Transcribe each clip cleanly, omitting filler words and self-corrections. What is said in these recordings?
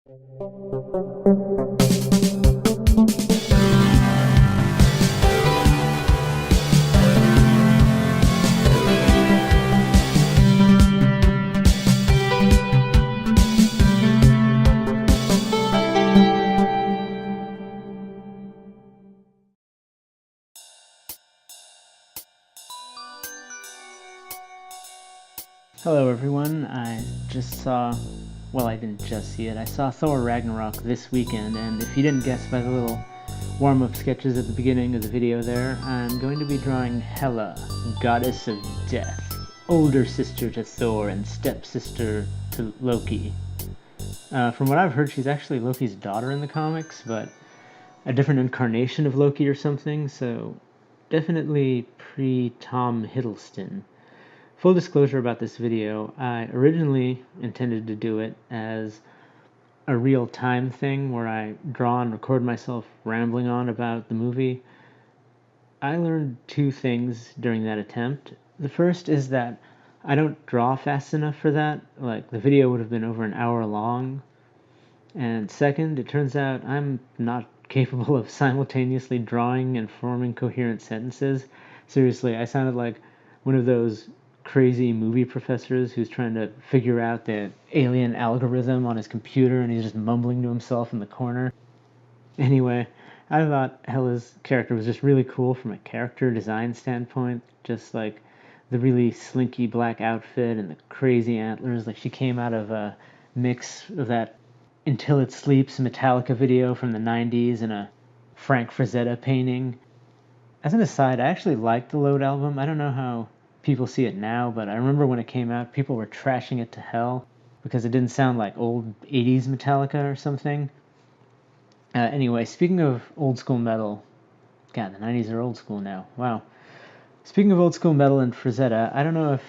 Hello everyone, I didn't just see it, I saw Thor Ragnarok this weekend, and if you didn't guess by the little warm-up sketches at the beginning of the video there, I'm going to be drawing Hela, goddess of death, older sister to Thor and stepsister to Loki. From what I've heard, she's actually Loki's daughter in the comics, but a different incarnation of Loki or something, so definitely pre-Tom Hiddleston. Full disclosure about this video, I originally intended to do it as a real time thing where I draw and record myself rambling on about the movie. I learned two things during that attempt. The first is that I don't draw fast enough for that, like the video would have been over an hour long. And second, it turns out I'm not capable of simultaneously drawing and forming coherent sentences. Seriously, I sounded like one of those crazy movie professors who's trying to figure out the alien algorithm on his computer and he's just mumbling to himself in the corner. Anyway, I thought Hela's character was just really cool from a character design standpoint, just like the really slinky black outfit and the crazy antlers, like she came out of a mix of that Until It Sleeps Metallica video from the 90s and a Frank Frazetta painting. As an aside, I actually liked the Load album. I don't know how people see it now, but I remember when it came out, people were trashing it to hell because it didn't sound like old 80s Metallica or something. Anyway, speaking of old school metal, God, the 90s are old school now. Wow. Speaking of old school metal and Frazetta, I don't know if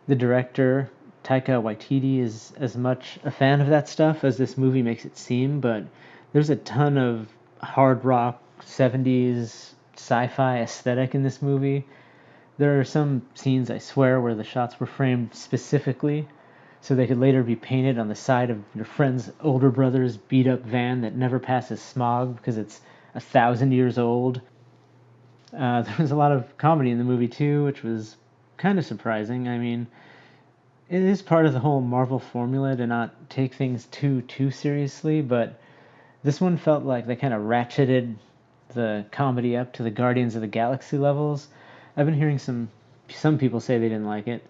the director, Taika Waititi, is as much a fan of that stuff as this movie makes it seem, but there's a ton of hard rock, 70s sci-fi aesthetic in this movie. There are some scenes, I swear, where the shots were framed specifically so they could later be painted on the side of your friend's older brother's beat-up van that never passes smog because it's 1,000 years old. There was a lot of comedy in the movie, too, which was kind of surprising. I mean, it is part of the whole Marvel formula to not take things too seriously, but this one felt like they kind of ratcheted the comedy up to the Guardians of the Galaxy levels. I've been hearing some people say they didn't like it.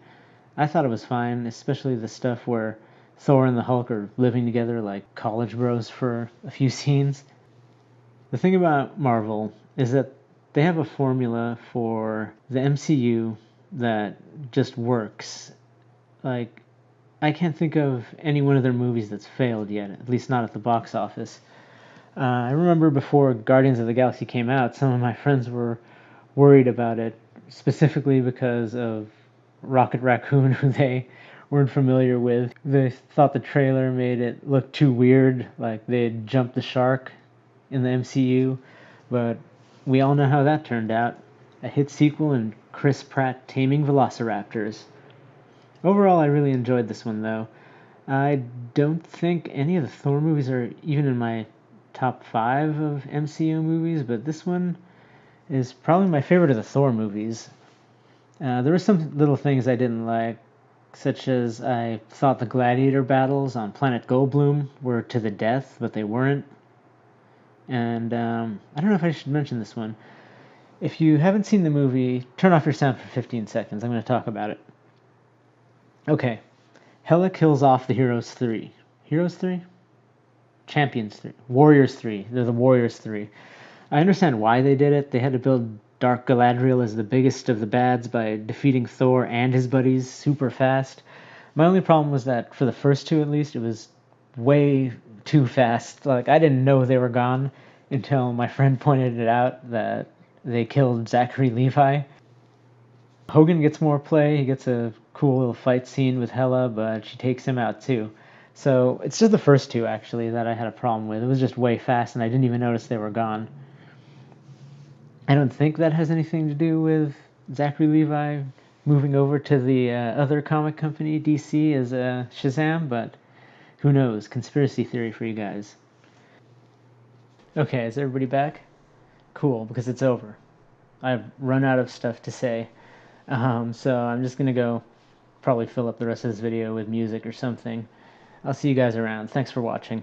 I thought it was fine, especially the stuff where Thor and the Hulk are living together like college bros for a few scenes. The thing about Marvel is that they have a formula for the MCU that just works. Like, I can't think of any one of their movies that's failed yet, at least not at the box office. I remember before Guardians of the Galaxy came out, some of my friends were worried about it, specifically because of Rocket Raccoon, who they weren't familiar with. They thought the trailer made it look too weird, like they had jumped the shark in the MCU, but we all know how that turned out. A hit sequel and Chris Pratt taming velociraptors. Overall, I really enjoyed this one, though. I don't think any of the Thor movies are even in my top 5 of MCU movies, but this one is probably my favorite of the Thor movies. There were some little things I didn't like, such as I thought the gladiator battles on Planet Goldblum were to the death, but they weren't. And I don't know if I should mention this one. If you haven't seen the movie, turn off your sound for 15 seconds. I'm going to talk about it. Okay. Hela kills off the Heroes 3. Heroes 3? Champions 3. Warriors 3. They're the Warriors 3. I understand why they did it. They had to build Dark Galadriel as the biggest of the bads by defeating Thor and his buddies super fast. My only problem was that for the first two, at least, it was way too fast. Like, I didn't know they were gone until my friend pointed it out that they killed Zachary Levi. Hogan gets more play. He gets a cool little fight scene with Hela, but she takes him out too. So it's just the first two, actually, that I had a problem with. It was just way fast, and I didn't even notice they were gone. I don't think that has anything to do with Zachary Levi moving over to the other comic company, DC, as Shazam, but Who knows? Conspiracy theory for you guys. Okay, is everybody back? Cool, because it's over. I've run out of stuff to say. So I'm just gonna go probably fill up the rest of this video with music or something. I'll see you guys around. Thanks for watching.